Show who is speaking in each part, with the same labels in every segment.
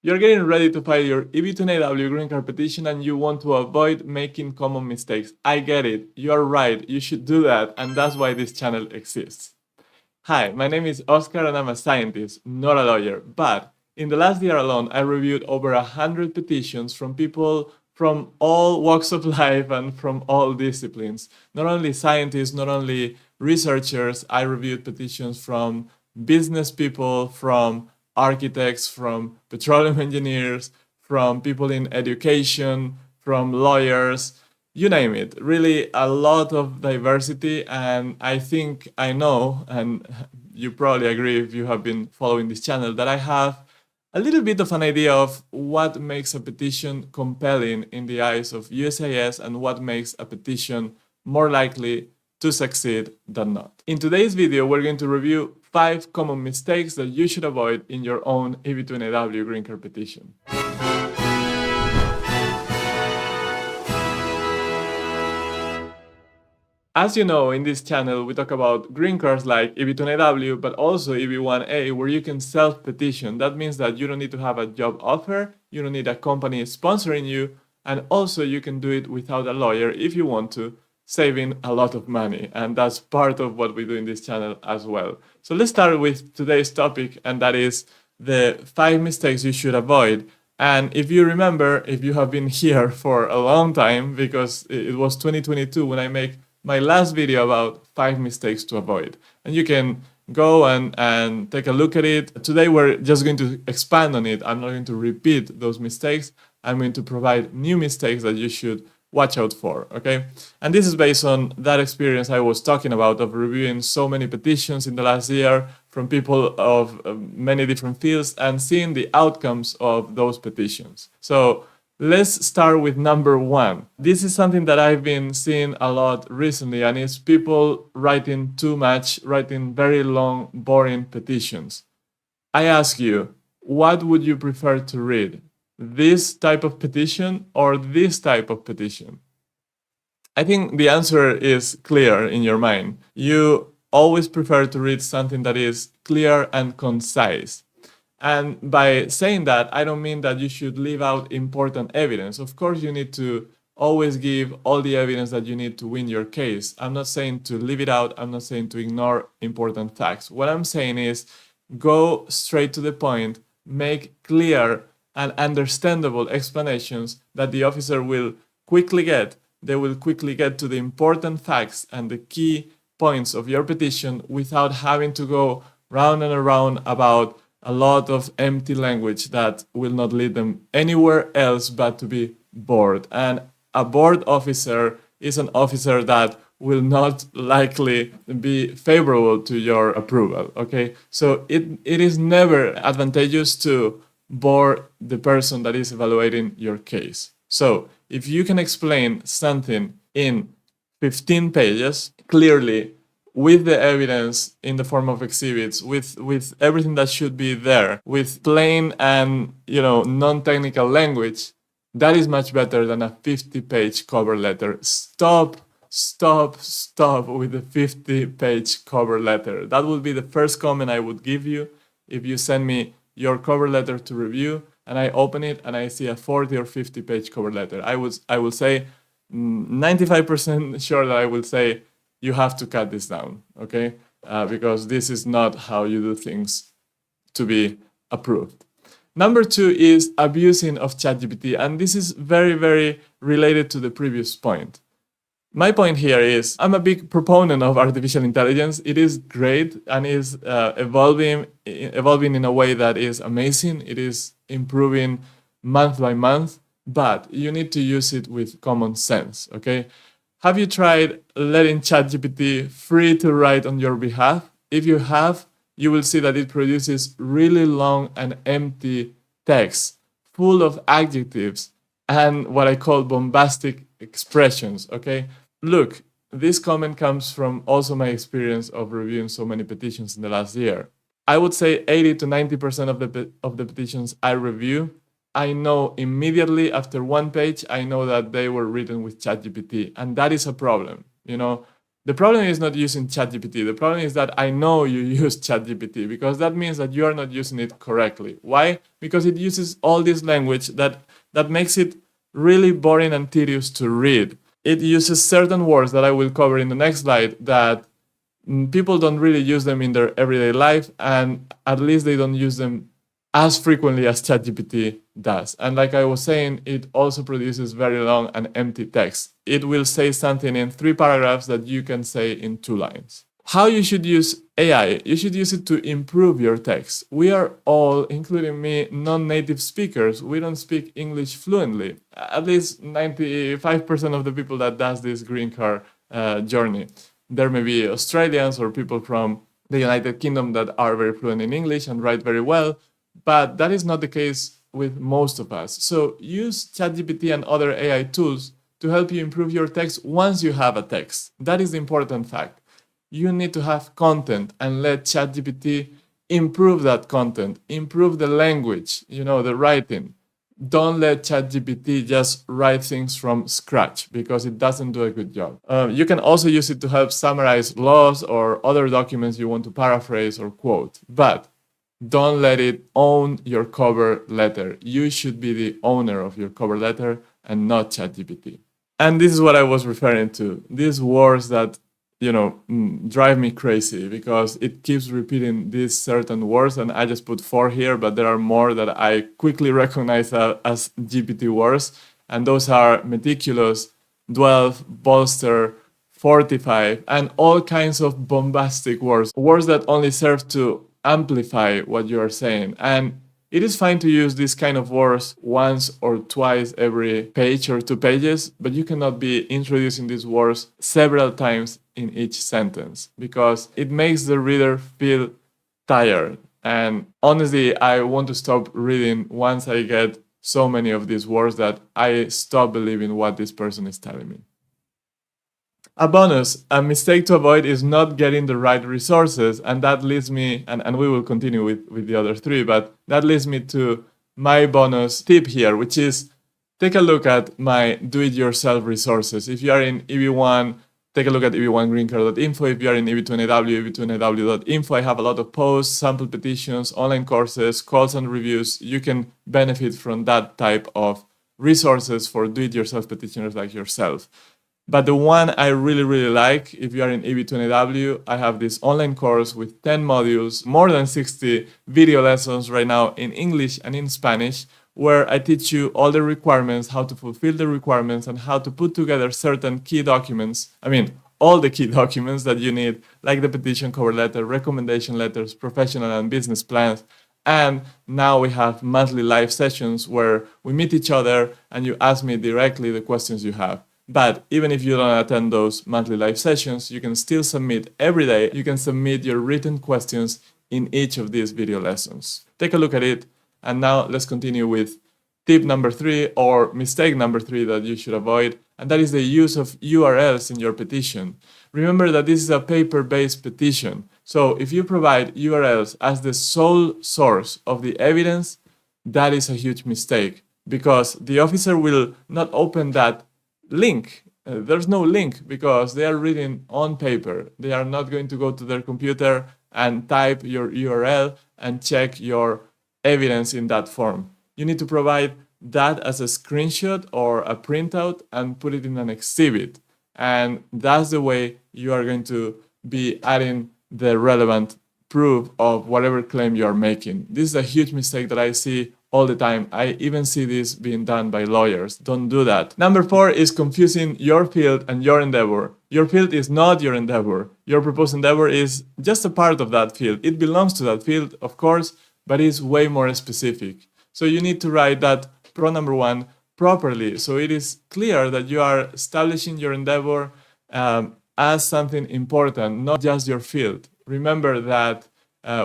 Speaker 1: You're getting ready to file your EB2 NIW green card petition and you want to avoid making common mistakes. I get it. You're right. You should do that, and that's why this channel exists. Hi, my name is Oscar and I'm a scientist, not a lawyer. But in the last year alone, I reviewed over 100 petitions from people from all walks of life and from all disciplines. Not only scientists, not only researchers, I reviewed petitions from business people, from architects, from petroleum engineers, from people in education, from lawyers, you name it. Really a lot of diversity, and I think I know, and you probably agree if you have been following this channel, that I have a little bit of an idea of what makes a petition compelling in the eyes of USCIS and what makes a petition more likely to succeed than not. In today's video, we're going to review 5 common mistakes that you should avoid in your own EB2 NIW green card petition. As you know, in this channel, we talk about green cards like EB2 NIW, but also EB1A, where you can self-petition. That means that you don't need to have a job offer, you don't need a company sponsoring you, and also you can do it without a lawyer if you want to, saving a lot of money. And that's part of what we do in this channel as well. So let's start with today's topic, and that is the 5 mistakes you should avoid. And if you remember, if you have been here for a long time, because it was 2022 when I make my last video about 5 mistakes to avoid. And you can go and take a look at it. Today we're just going to expand on it. I'm not going to repeat those mistakes. I'm going to provide new mistakes that you should watch out for, okay? And this is based on that experience I was talking about of reviewing so many petitions in the last year from people of many different fields and seeing the outcomes of those petitions. So let's start with number 1. This is something that I've been seeing a lot recently, and it's people writing too much, writing very long, boring petitions. I ask you, what would you prefer to read? This type of petition or this type of petition? I think the answer is clear in your mind. You always prefer to read something that is clear and concise. And by saying that, I don't mean that you should leave out important evidence. Of course, you need to always give all the evidence that you need to win your case. I'm not saying to leave it out. I'm not saying to ignore important facts. What I'm saying is go straight to the point, make clear and understandable explanations that the officer will quickly get. They will quickly get to the important facts and the key points of your petition without having to go round and around about a lot of empty language that will not lead them anywhere else but to be bored. And a bored officer is an officer that will not likely be favorable to your approval, okay? So it is never advantageous to bore the person that is evaluating your case. So if you can explain something in 15 pages clearly, with the evidence in the form of exhibits, with everything that should be there, with plain and non-technical language, that is much better than a 50-page cover letter. Stop with the 50-page cover letter. That would be the first comment I would give you if you send me your cover letter to review and I open it and I see a 40 or 50-page cover letter. I will say 95% sure that I will say, you have to cut this down, okay? Because this is not how you do things to be approved. Number 2 is abusing of ChatGPT, and this is very, very related to the previous point. My point here is I'm a big proponent of artificial intelligence. It is great and is evolving in a way that is amazing. It is improving month by month, but you need to use it with common sense, okay? Have you tried letting ChatGPT free to write on your behalf? If you have, you will see that it produces really long and empty text, full of adjectives and what I call bombastic expressions, okay? Look, this comment comes from also my experience of reviewing so many petitions in the last year. I would say 80 to 90% of the petitions I review, I know immediately after one page, I know that they were written with ChatGPT, and that is a problem. The problem is not using ChatGPT. The problem is that I know you use ChatGPT, because that means that you are not using it correctly. Why? Because it uses all this language that makes it really boring and tedious to read. It uses certain words that I will cover in the next slide that people don't really use them in their everyday life, and at least they don't use them as frequently as ChatGPT does. And like I was saying, it also produces very long and empty text. It will say something in 3 paragraphs that you can say in 2 lines. How you should use AI? You should use it to improve your text. We are all, including me, non-native speakers. We don't speak English fluently. At least 95% of the people that does this green card journey. There may be Australians or people from the United Kingdom that are very fluent in English and write very well, but that is not the case with most of us. So use ChatGPT and other AI tools to help you improve your text once you have a text. That is the important fact. You need to have content and let ChatGPT improve that content, improve the language, the writing. Don't let ChatGPT just write things from scratch, because it doesn't do a good job. You can also use it to help summarize laws or other documents you want to paraphrase or quote, but don't let it own your cover letter. You should be the owner of your cover letter and not ChatGPT. And this is what I was referring to. These words that drive me crazy, because it keeps repeating these certain words, and I just put 4 here, but there are more that I quickly recognize as GPT words, and those are meticulous, dwell, bolster, fortify, and all kinds of bombastic words that only serve to amplify what you are saying. And it is fine to use these kind of words once or twice every page or 2 pages, but you cannot be introducing these words several times in each sentence, because it makes the reader feel tired. And honestly, I want to stop reading once I get so many of these words that I stop believing what this person is telling me. A bonus, a mistake to avoid is not getting the right resources, and that leads me, and we will continue with the other 3, but that leads me to my bonus tip here, which is take a look at my do-it-yourself resources. If you are in EB1, take a look at eb1greencard.info. If you are in EB2 NIW, eb2niw.info. I have a lot of posts, sample petitions, online courses, calls and reviews. You can benefit from that type of resources for do-it-yourself petitioners like yourself. But the one I really, really like, if you are in EB2 NIW, I have this online course with 10 modules, more than 60 video lessons right now in English and in Spanish, where I teach you all the requirements, how to fulfill the requirements, and how to put together certain key documents. All the key documents that you need, like the petition cover letter, recommendation letters, professional and business plans. And now we have monthly live sessions where we meet each other and you ask me directly the questions you have. But even if you don't attend those monthly live sessions, you can still submit every day. You can submit your written questions in each of these video lessons. Take a look at it. And now let's continue with tip number 3, or mistake number 3 that you should avoid. And that is the use of URLs in your petition. Remember that this is a paper-based petition. So if you provide URLs as the sole source of the evidence, that is a huge mistake, because the officer will not open that link. There's no link, because they are reading on paper. They are not going to go to their computer and type your URL and check your evidence in that form. You need to provide that as a screenshot or a printout and put it in an exhibit. And that's the way you are going to be adding the relevant proof of whatever claim you are making. This is a huge mistake that I see all the time. I even see this being done by lawyers. Don't do that. Number 4 is confusing your field and your endeavor. Your field is not your endeavor. Your proposed endeavor is just a part of that field. It belongs to that field, of course, but it's way more specific. So you need to write that pro number 1 properly, so it is clear that you are establishing your endeavor as something important, not just your field. Remember that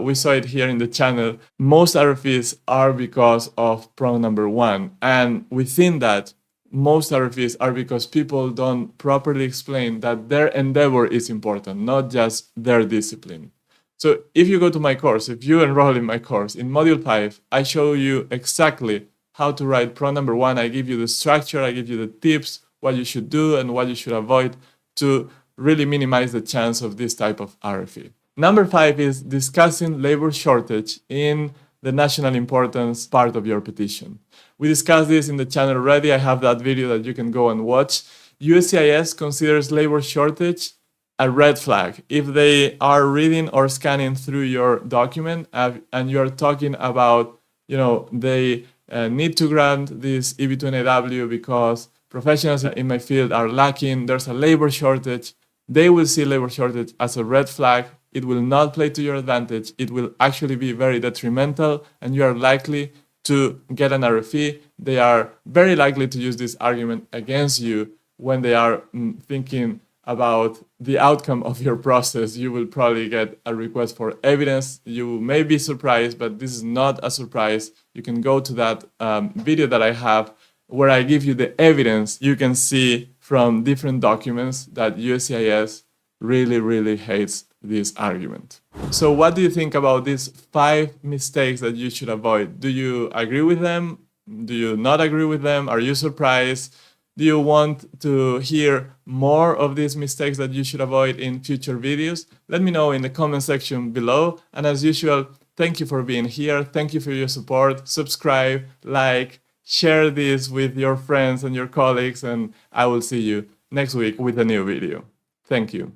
Speaker 1: we saw it here in the channel. Most RFEs are because of prong number 1. And within that, most RFEs are because people don't properly explain that their endeavor is important, not just their discipline. So if you go to my course, if you enroll in my course, in Module 5, I show you exactly how to write prong number 1. I give you the structure, I give you the tips, what you should do and what you should avoid to really minimize the chance of this type of RFE. Number 5 is discussing labor shortage in the national importance part of your petition. We discussed this in the channel already. I have that video that you can go and watch. USCIS considers labor shortage a red flag. If they are reading or scanning through your document and you're talking about, they need to grant this EB2 NIW because professionals in my field are lacking, there's a labor shortage, they will see labor shortage as a red flag. It will not play to your advantage. It will actually be very detrimental, and you are likely to get an RFE. They are very likely to use this argument against you when they are thinking about the outcome of your process. You will probably get a request for evidence. You may be surprised, but this is not a surprise. You can go to that video that I have where I give you the evidence. You can see from different documents that USCIS really, really hates this argument. So what do you think about these 5 mistakes that you should avoid? Do you agree with them? Do you not agree with them? Are you surprised? Do you want to hear more of these mistakes that you should avoid in future videos? Let me know in the comment section below. And as usual, thank you for being here. Thank you for your support. Subscribe, like, share this with your friends and your colleagues, and I will see you next week with a new video. Thank you.